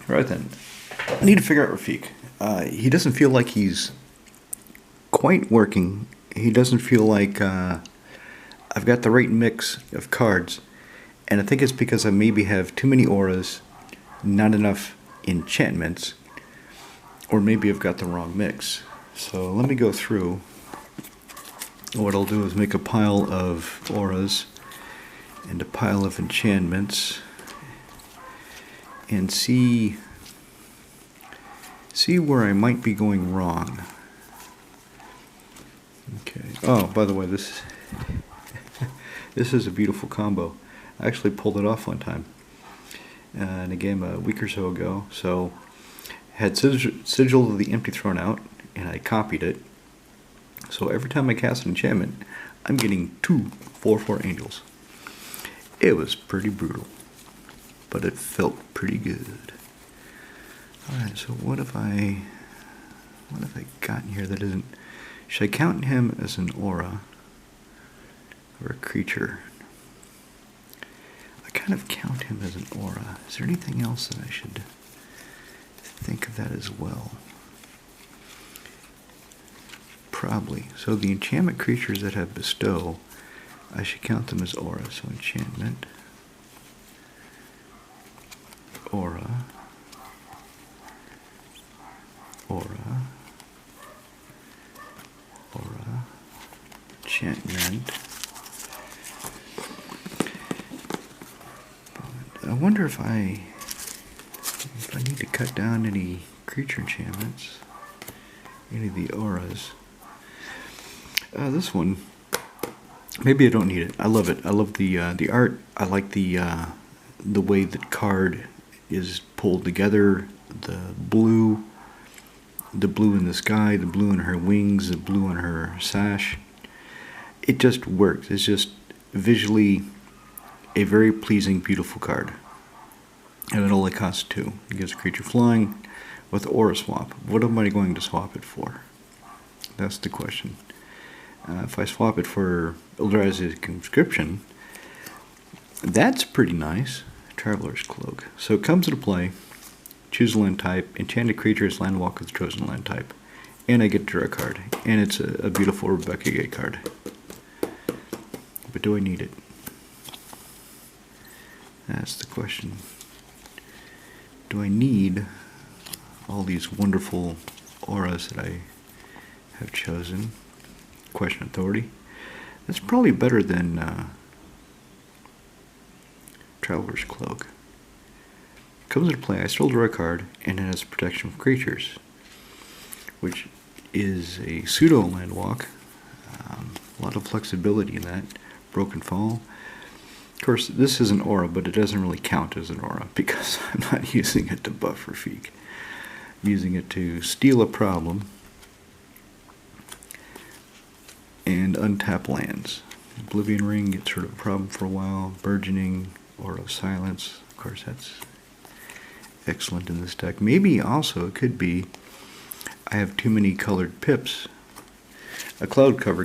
Right then. I need to figure out Rafiq. He doesn't feel like he's quite working. He doesn't feel like I've got the right mix of cards. And I think it's because I maybe have too many auras, not enough enchantments, or maybe I've got the wrong mix. So let me go through. What I'll do is make a pile of auras and a pile of enchantments and see where I might be going wrong. Okay. Oh, by the way, this is a beautiful combo. I actually pulled it off one time in a game a week or so ago. So had Sigil of the Empty thrown out, and I copied it. So every time I cast an enchantment, I'm getting 2 4/4 angels. It was pretty brutal, but it felt pretty good. Alright, so what have I got in here that isn't... Should I count him as an aura or a creature? I kind of count him as an aura. Is there anything else that I should think of that as well? Probably. So the enchantment creatures that have bestow, I should count them as aura. So enchantment, aura, aura, aura, enchantment. I wonder if I need to cut down any creature enchantments, any of the auras. This one, maybe I don't need it. I love it. I love the art. I like the way the card is pulled together. The blue in the sky, the blue in her wings, the blue in her sash. It just works. It's just visually a very pleasing, beautiful card. And it only costs 2. It gives a creature flying with aura swap. What am I going to swap it for? That's the question. If I swap it for Eldrazi's Conscription, that's pretty nice. Traveler's Cloak. So it comes into play. Choose a land type. Enchanted creature is Landwalk with chosen land type. And I get to draw a card. And it's a beautiful Rebecca Gay card. But do I need it? That's the question. Do I need all these wonderful auras that I have chosen? Question authority. That's probably better than Traveler's Cloak. Comes into play, I still draw a card, and it has protection from creatures, which is a pseudo landwalk. A lot of flexibility in that. Broken Fall. Of course, this is an aura, but it doesn't really count as an aura because I'm not using it to buff Rafiq. I'm using it to steal a problem and untap lands. Oblivion Ring gets rid of a problem for a while. Burgeoning, Aura of Silence. Of course, that's excellent in this deck. Maybe also it could be I have too many colored pips. A Cloud Cover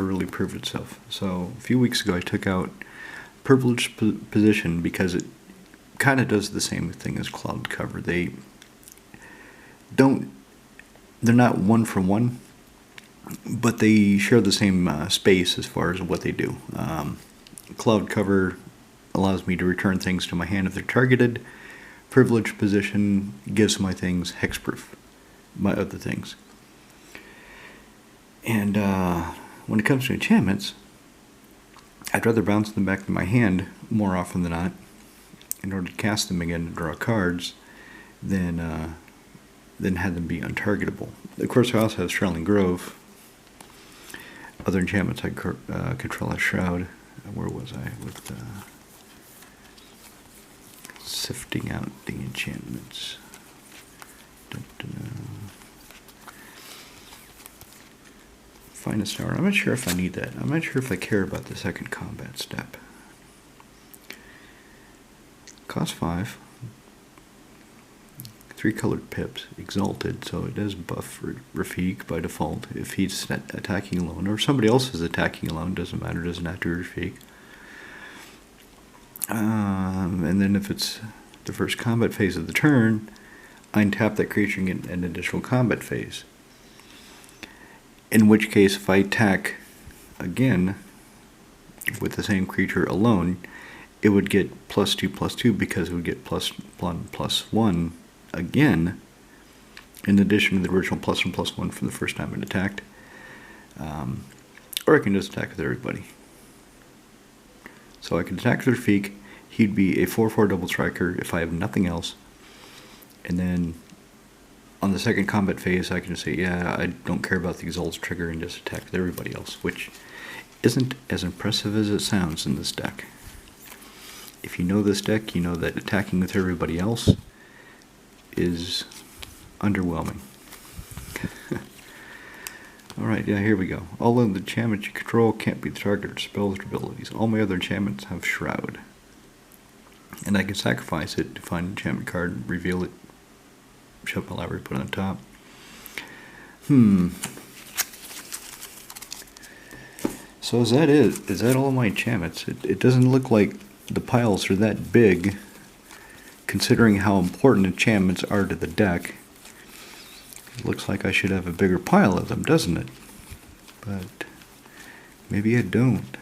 really proved itself. So a few weeks ago I took out Privileged Position because it kind of does the same thing as Cloud Cover. They're not one for one, but they share the same space as far as what they do. Cloud Cover allows me to return things to my hand if they're targeted. Privileged Position gives my things hexproof, my other things. And when it comes to enchantments, I'd rather bounce them back to my hand more often than not in order to cast them again and draw cards than have them be untargetable. Of course, I also have Shrouding Grove. Other enchantments I control a Shroud. Where was I with sifting out the enchantments? Finest Hour. I'm not sure if I need that. I'm not sure if I care about the second combat step. Cost 5. 3 colored pips. Exalted, so it does buff Rafiq by default if he's attacking alone, or if somebody else is attacking alone. Doesn't matter. Doesn't have to be Rafiq. And then if it's the first combat phase of the turn, I untap that creature and get an additional combat phase. In which case, if I attack again with the same creature alone, it would get +2/+2 because it would get +1/+1 again, in addition to the original +1/+1 from the first time it attacked. Or I can just attack with everybody. So I can attack with Rafiq. He'd be a 4/4 double striker if I have nothing else. And then on the second combat phase, I can say, yeah, I don't care about the Exalt's trigger and just attack with everybody else, which isn't as impressive as it sounds in this deck. If you know this deck, you know that attacking with everybody else is underwhelming. Alright, yeah, here we go. All of the enchantments you control can't be the target of spells or abilities. All my other enchantments have Shroud. And I can sacrifice it to find an enchantment card, reveal it, shove my library, put it on top. So is that it? Is that all my enchantments? It doesn't look like the piles are that big, considering how important enchantments are to the deck. It looks like I should have a bigger pile of them, doesn't it? But maybe I don't.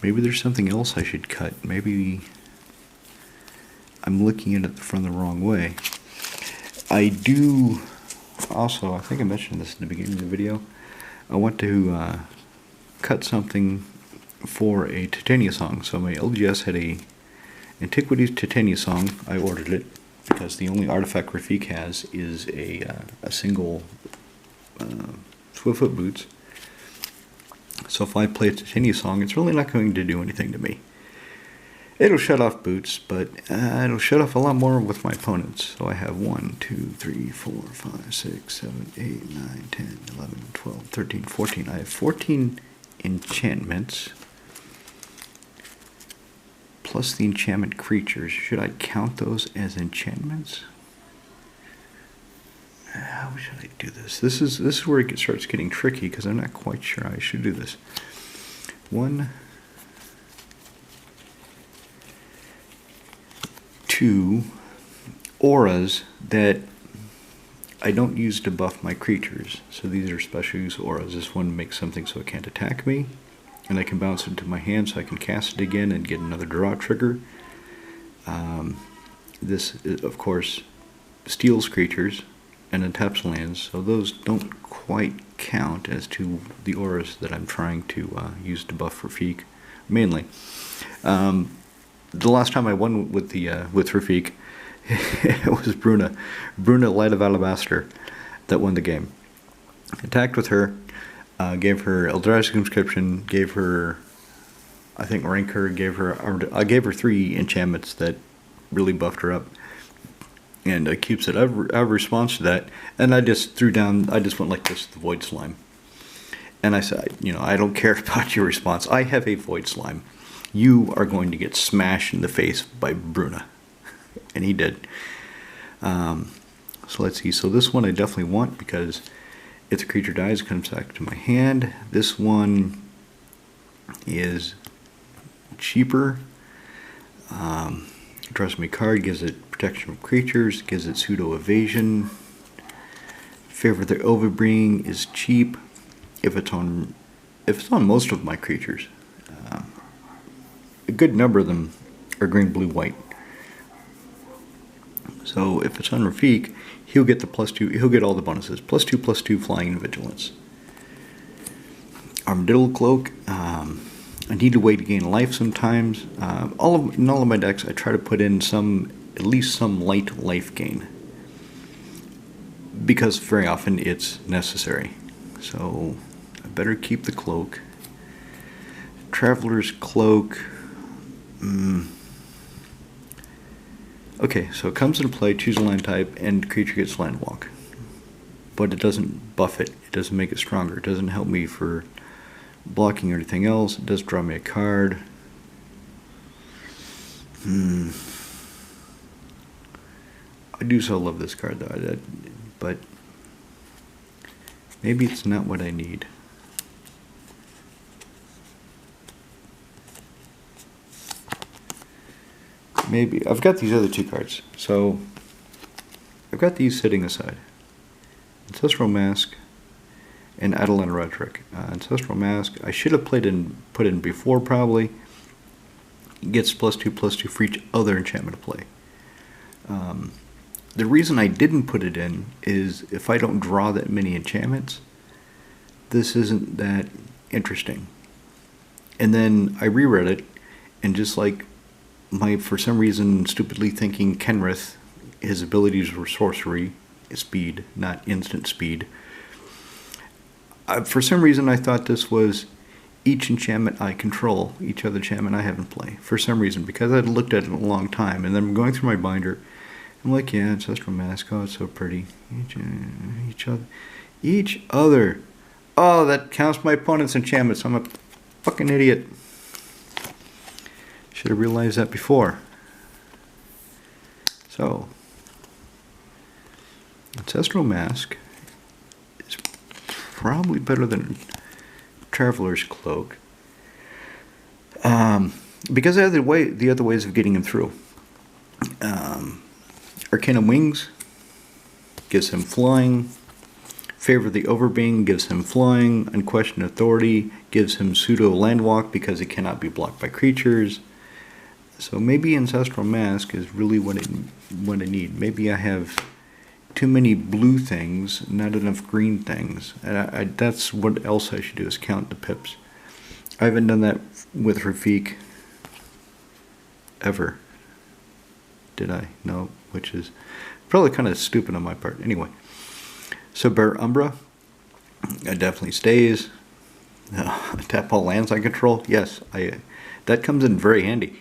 Maybe there's something else I should cut. Maybe I'm looking at it from the wrong way. I do also, I think I mentioned this in the beginning of the video, I want to cut something for a Titania song. So my LGS had a Antiquities Titania song. I ordered it because the only artifact Rafiq has is a single Swiftfoot boots. So if I play a Titania song, it's really not going to do anything to me. It'll shut off boots, but it'll shut off a lot more with my opponents. So I have 1, 2, 3, 4, 5, 6, 7, 8, 9, 10, 11, 12, 13, 14. I have 14 enchantments. Plus the enchantment creatures. Should I count those as enchantments? How should I do this? This is where it starts getting tricky because I'm not quite sure I should do this. 1, 2 auras that I don't use to buff my creatures. So these are special use auras. This one makes something so it can't attack me, and I can bounce it into my hand so I can cast it again and get another draw trigger. This, of course, steals creatures and untaps lands, so those don't quite count as to the auras that I'm trying to use to buff Rafiq, mainly. The last time I won with Rafiq, it was Bruna Light of Alabaster that won the game. Attacked with her, gave her Eldrazi Conscription, gave her, I think, Rancor, I gave her 3 enchantments that really buffed her up. And keeps it. I have a response to that, and I just went like this, the Void Slime. And I said, I don't care about your response. I have a Void Slime. You are going to get smashed in the face by Bruna. And he did. So let's see. So this one I definitely want because if the creature dies, it comes back to my hand. This one is cheaper. Draws me a card, gives it protection from creatures, gives it pseudo evasion. Favor the Overbringing is cheap if it's on most of my creatures. A good number of them are green, blue, white. So if it's on Rafiq, he'll get the +2. He'll get all the bonuses: +2/+2 flying and vigilance. Armadillo Cloak. I need a way to gain life sometimes. In all of my decks, I try to put in at least some light life gain, because very often it's necessary. So I better keep the cloak. Traveler's Cloak. Okay, so it comes into play, choose a land type, and creature gets land walk. But it doesn't buff it. It doesn't make it stronger. It doesn't help me for blocking or anything else. It does draw me a card. I do so love this card though, but maybe it's not what I need. Maybe I've got these other 2 cards, so I've got these sitting aside. Ancestral Mask and Eidolon Rhetoric. Ancestral Mask, I should have put in before probably. It gets +2/+2 for each other enchantment to play. The reason I didn't put it in is if I don't draw that many enchantments, this isn't that interesting. And then I reread it, and just like my, for some reason, stupidly thinking Kenrith, his abilities were sorcery, speed, not instant speed. For some reason, I thought this was each enchantment I control, each other enchantment I have in play. For some reason, because I'd looked at it a long time, and then I'm going through my binder, I'm like, yeah, Ancestral Mask, oh, it's so pretty. Each other. Oh, that counts my opponent's enchantments. I'm a fucking idiot. Should have realized that before. So, Ancestral Mask is probably better than Traveler's Cloak, because the other ways of getting him through. Arcana Wings gives him flying. Favor the Overbeing gives him flying. Unquestioned Authority gives him pseudo landwalk because he cannot be blocked by creatures. So maybe Ancestral Mask is really what I need. Maybe I have too many blue things, not enough green things. And that's what else I should do, is count the pips. I haven't done that with Rafiq ever. Did I? No, which is probably kind of stupid on my part. Anyway, so Bear Umbra, it definitely stays. Tap all lands I control. Yes, that comes in very handy.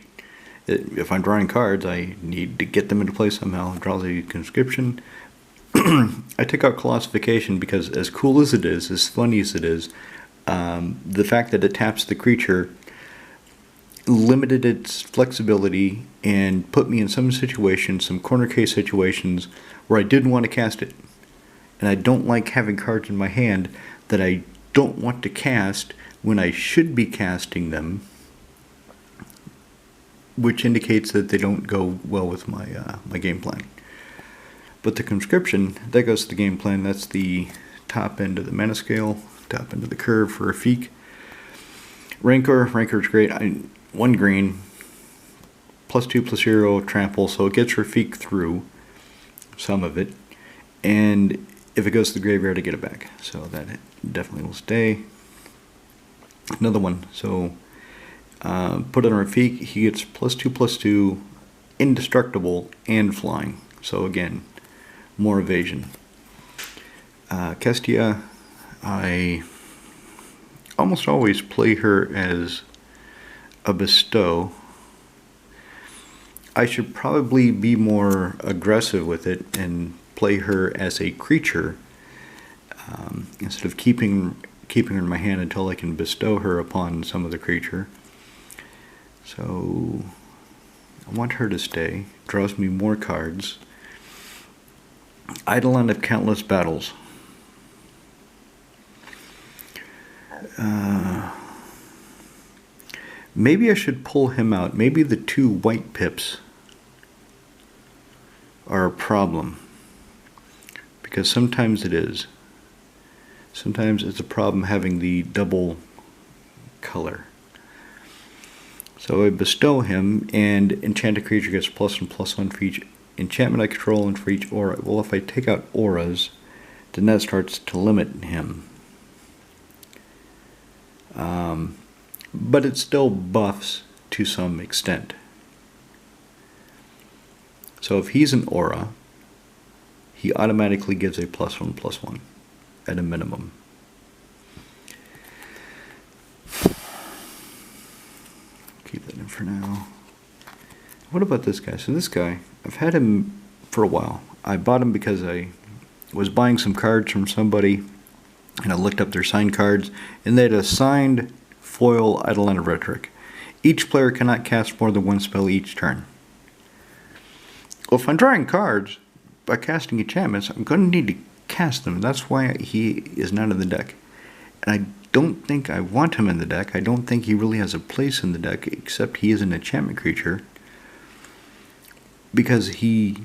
If I'm drawing cards, I need to get them into play somehow. Draw the Conscription. I took out Colossification because, as cool as it is, as funny as it is, the fact that it taps the creature limited its flexibility and put me in some situations, some corner case situations, where I didn't want to cast it. And I don't like having cards in my hand that I don't want to cast when I should be casting them, which indicates that they don't go well with my my game plan. But the Conscription, that goes to the game plan. That's the top end of the mana scale, top end of the curve for Rafiq. Rancor's great. 1 green, +2/+0 trample, so it gets Rafiq through some of it. And if it goes to the graveyard, I get it back. So that definitely will stay. Another one. So put it on Rafiq. He gets +2/+2, indestructible, and flying. So again, more evasion. Kestia, I almost always play her as a bestow. I should probably be more aggressive with it and play her as a creature instead of keeping her in my hand until I can bestow her upon some other creature. So I want her to stay. Draws me more cards. Eidolon of Countless Battles. Maybe I should pull him out. Maybe the 2 white pips are a problem. Because sometimes it is. Sometimes it's a problem having the double color. So I bestow him, and enchant a creature gets +1/+1 for each enchantment I control and for each aura. Well, if I take out auras, then that starts to limit him. But it still buffs to some extent. So if he's an aura, he automatically gives a +1/+1 at a minimum. Keep that in for now. What about this guy? So this guy, I've had him for a while. I bought him because I was buying some cards from somebody, and I looked up their signed cards, and they had a signed foil Eidolon of Rhetoric. Each player cannot cast more than 1 spell each turn. Well, if I'm drawing cards by casting enchantments, I'm going to need to cast them. That's why he is not in the deck. And I don't think I want him in the deck. I don't think he really has a place in the deck, except he is an enchantment creature, because he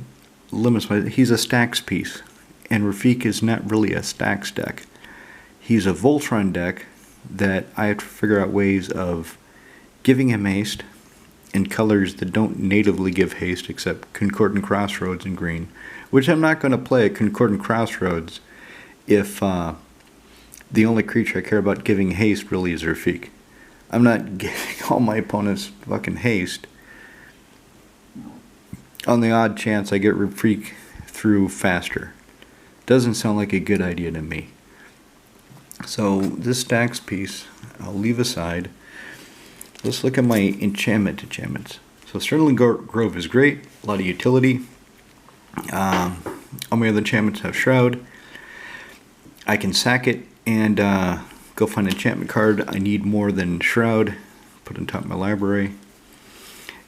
limits my... He's a stacks piece, and Rafiq is not really a stacks deck. He's a Voltron deck that I have to figure out ways of giving him haste in colors that don't natively give haste except Concordant Crossroads in green, which I'm not going to play at Concordant Crossroads if the only creature I care about giving haste really is Rafiq. I'm not giving all my opponents fucking haste on the odd chance I get Rafiq through faster. Doesn't sound like a good idea to me. So this stacks piece I'll leave aside. Let's look at my enchantments. So Sterling Grove is great, a lot of utility. All my other enchantments have Shroud. I can sack it and go find an enchantment card I need more than Shroud. Put on top of my library.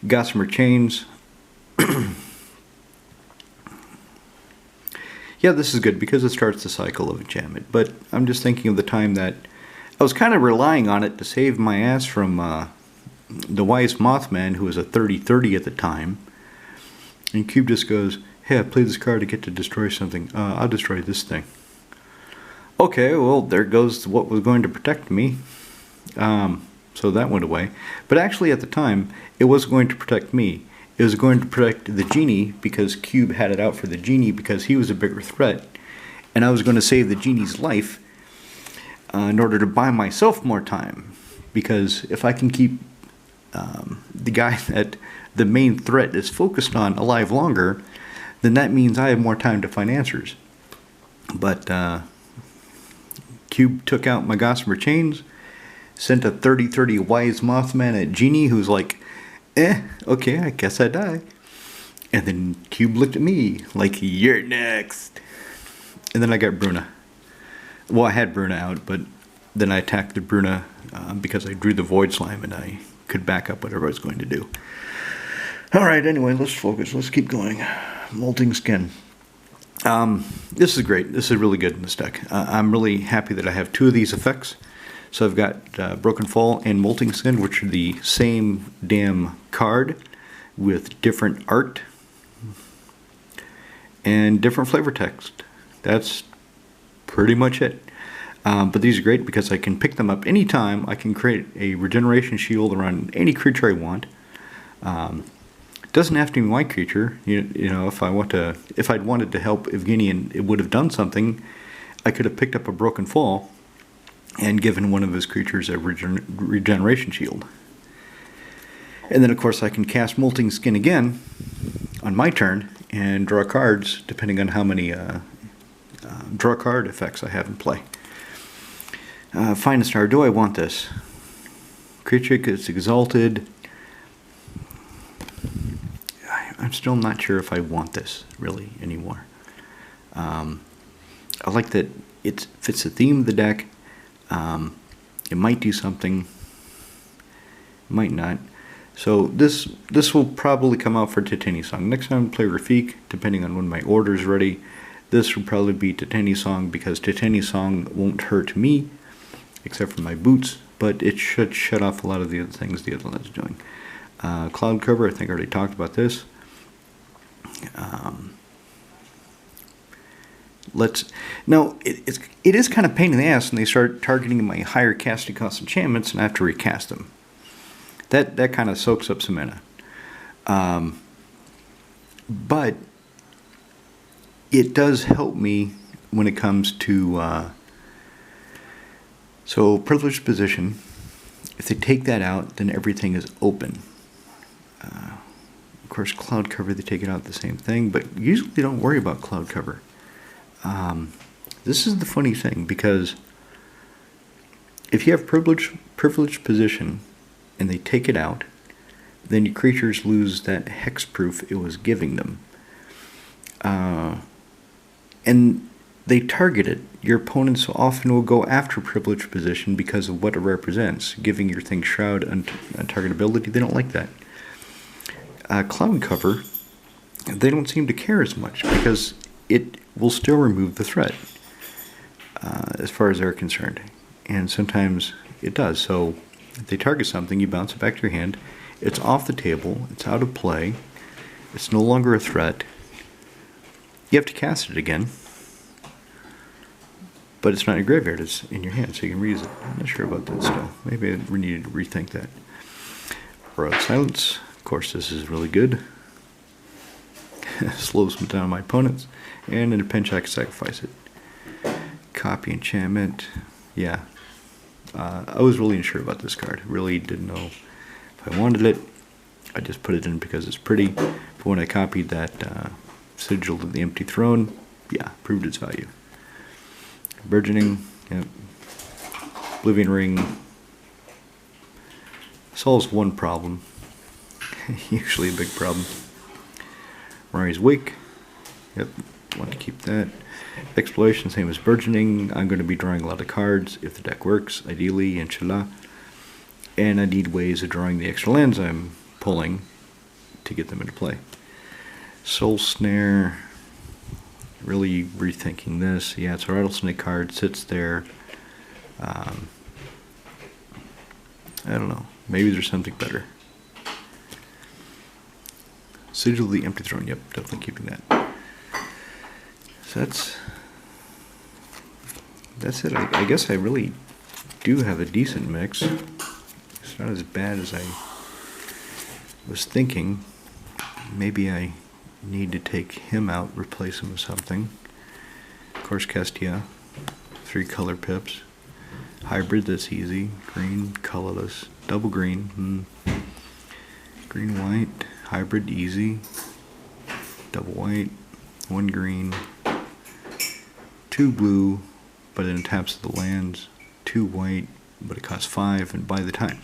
Gossamer Chains. Yeah, this is good because it starts the cycle of enchantment. But I'm just thinking of the time that I was kind of relying on it to save my ass from the Wise Mothman, who was a 30/30 at the time. And Cube just goes, "Hey, I played this card to get to destroy something. I'll destroy this thing." Okay, well, there goes what was going to protect me. So that went away. But actually, at the time, it was going to protect me. It was going to protect the genie because Cube had it out for the genie because he was a bigger threat. And I was going to save the genie's life in order to buy myself more time. Because if I can keep the guy that the main threat is focused on alive longer, then that means I have more time to find answers. But Cube took out my Gossamer Chains, sent a 30/30 Wise Mothman at Genie, who's like, okay, I guess I die. And then Cube looked at me like, you're next. And then I got Bruna. Well, I had Bruna out, but then I attacked the Bruna because I drew the Void Slime and I could back up whatever I was going to do. Alright, anyway, let's focus. Let's keep going. Molting Skin. This is great. This is really good in this deck. I'm really happy that I have two of these effects. So I've got Broken Fall and Molting Skin, which are the same damn card with different art and different flavor text. That's pretty much it. But these are great because I can pick them up anytime. I can create a regeneration shield around any creature I want. Doesn't have to be my creature. You know, if I'd wanted to help Evgeny and it would have done something, I could have picked up a Broken Fall and given one of his creatures a regeneration shield. And then, of course, I can cast Molting Skin again on my turn and draw cards, depending on how many draw card effects I have in play. Find a Star. Do I want this? Creature gets exalted. I'm still not sure if I want this, really, anymore. I like that it fits the theme of the deck. It might do something, might not. So this will probably come out for Titania Song. Next time I play Rafiq, depending on when my order is ready, this will probably be Titania Song because Titania Song won't hurt me, except for my boots, but it should shut off a lot of the other things the other one's doing. Cloud Cover, I think I already talked about this. It is kind of pain in the ass when they start targeting my higher casting cost enchantments and I have to recast them. That kind of soaks up some mana. But it does help me when it comes to so privileged position. If they take that out, then everything is open. Of course, Cloud Cover, they take it out, the same thing, but usually they don't worry about Cloud Cover. This is the funny thing, because if you have privileged position and they take it out, then your creatures lose that hex proof it was giving them. And they target it. Your opponents often will go after privileged position because of what it represents, giving your thing Shroud untargetability. They don't like that. Cloud Cover, they don't seem to care as much because it will still remove the threat as far as they're concerned. And sometimes it does. So if they target something, you bounce it back to your hand. It's off the table. It's out of play. It's no longer a threat. You have to cast it again, but it's not in your graveyard, it's in your hand, so you can reuse it. I'm not sure about that still. Maybe we need to rethink that. Royal Silence, of course this is really good. Slows me down my opponents, and in a pinch I can sacrifice it. Copy enchantment, yeah. I was really unsure about this card. Really didn't know if I wanted it. I just put it in because it's pretty. But when I copied that sigil of the empty throne, yeah, proved its value. Burgeoning, yep. Oblivion Ring solves one problem. Usually a big problem. Mari's Wake, yep, want to keep that. Exploration, same as Burgeoning. I'm going to be drawing a lot of cards if the deck works, ideally, inshallah. And I need ways of drawing the extra lands I'm pulling to get them into play. Soul Snare, really rethinking this. Yeah, it's a Rattlesnake card, sits there. I don't know, maybe there's something better. Sigil of the Empty Throne, yep, definitely keeping that. So that's it. I guess I really do have a decent mix. It's not as bad as I was thinking. Maybe I need to take him out, replace him with something. Of course, Kestia, 3 color pips. Hybrid, that's easy. Green, colorless. Double green. Green, white. Hybrid, easy. Double white. 1 green. 2 blue, but it taps the lands. 2 white, but it costs 5, and by the time.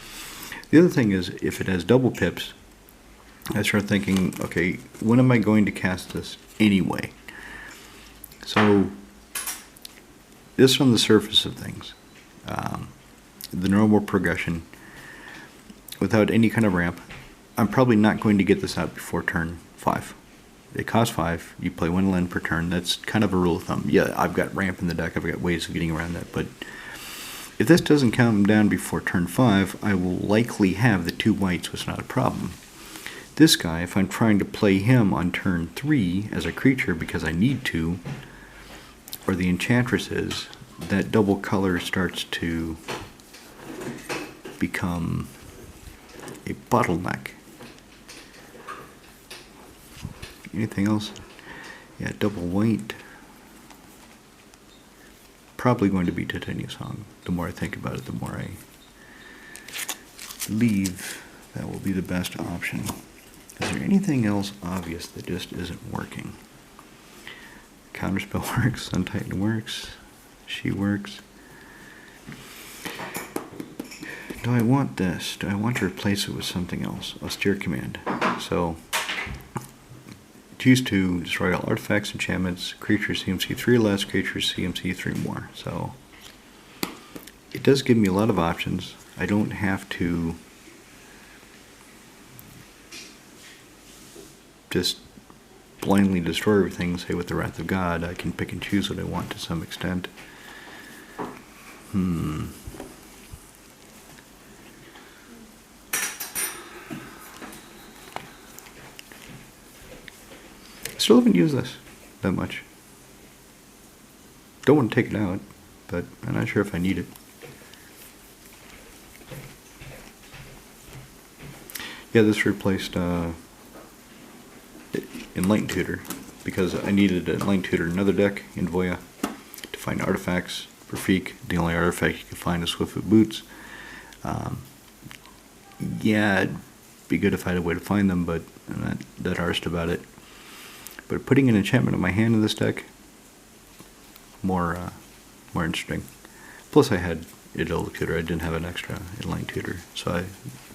The other thing is, if it has double pips, I start thinking, okay, when am I going to cast this anyway? So, this on the surface of things, the normal progression, without any kind of ramp, I'm probably not going to get this out before turn 5. It costs 5, you play 1 land per turn, that's kind of a rule of thumb. Yeah, I've got ramp in the deck, I've got ways of getting around that, but if this doesn't come down before turn 5, I will likely have the 2 whites, so it's not a problem. This guy, if I'm trying to play him on turn 3 as a creature because I need to, or the Enchantresses, that double color starts to become a bottleneck. Anything else? Yeah, double white. Probably going to be Titania Song. The more I think about it, the more I believe that will be the best option. Is there anything else obvious that just isn't working? Counterspell works, Sun Titan works, she works. Do I want this? Do I want to replace it with something else? Austere Command. So, choose to destroy all artifacts, enchantments, creatures CMC 3 less, creatures CMC 3 more. So, it does give me a lot of options. I don't have to just blindly destroy everything, say with the Wrath of God. I can pick and choose what I want to some extent. Still haven't used this that much. Don't want to take it out, but I'm not sure if I need it. Yeah, this replaced Enlightened Tutor, because I needed an Enlightened Tutor in another deck in Voya to find artifacts. Rafiq, the only artifact you can find is Swiftfoot Boots. Yeah, it'd be good if I had a way to find them, but I'm not that arsed about it. But putting an enchantment in my hand in this deck, more interesting. Plus I had Idol Tutor, I didn't have an extra Enlightened Tutor, so I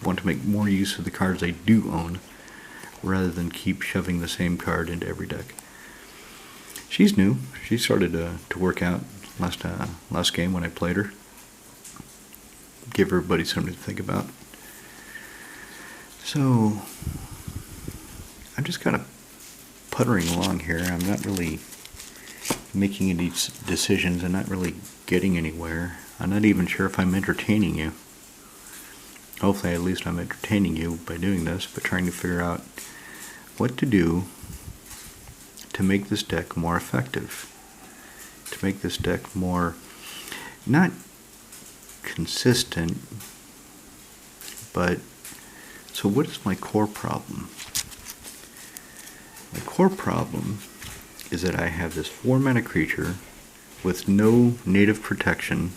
want to make more use of the cards I do own, rather than keep shoving the same card into every deck. She's new, she started to work out last game when I played her. Give everybody something to think about. So, I'm just kind of puttering along here. I'm not really making any decisions. I'm not really getting anywhere. I'm not even sure if I'm entertaining you. Hopefully at least I'm entertaining you by doing this, but trying to figure out what to do to make this deck more effective, to make this deck more, not consistent, but, so what is my core problem? My core problem is that I have this 4-mana creature with no native protection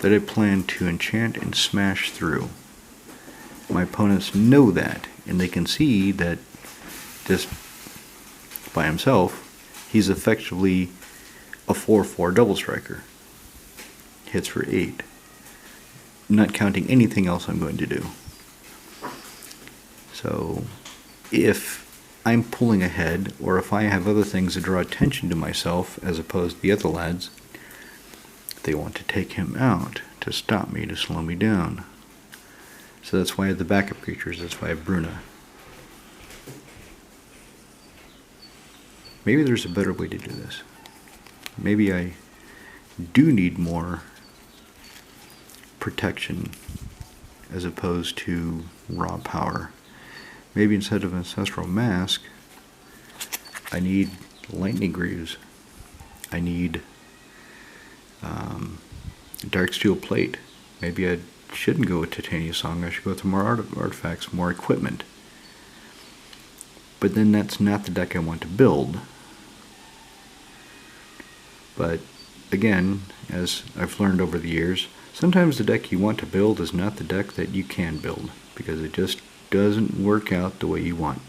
that I plan to enchant and smash through. My opponents know that, and they can see that just by himself, he's effectively a 4/4 double striker. Hits for 8. Not counting anything else I'm going to do. So, if I'm pulling ahead, or if I have other things that draw attention to myself as opposed to the other lads, they want to take him out to stop me, to slow me down. So that's why I have the backup creatures, that's why I have Bruna. Maybe there's a better way to do this. Maybe I do need more protection as opposed to raw power. Maybe instead of Ancestral Mask, I need Lightning Greaves. I need Darksteel Plate. Maybe I shouldn't go with Titania Song. I should go with more artifacts, more equipment. But then that's not the deck I want to build. But again, as I've learned over the years, sometimes the deck you want to build is not the deck that you can build, because it just doesn't work out the way you want.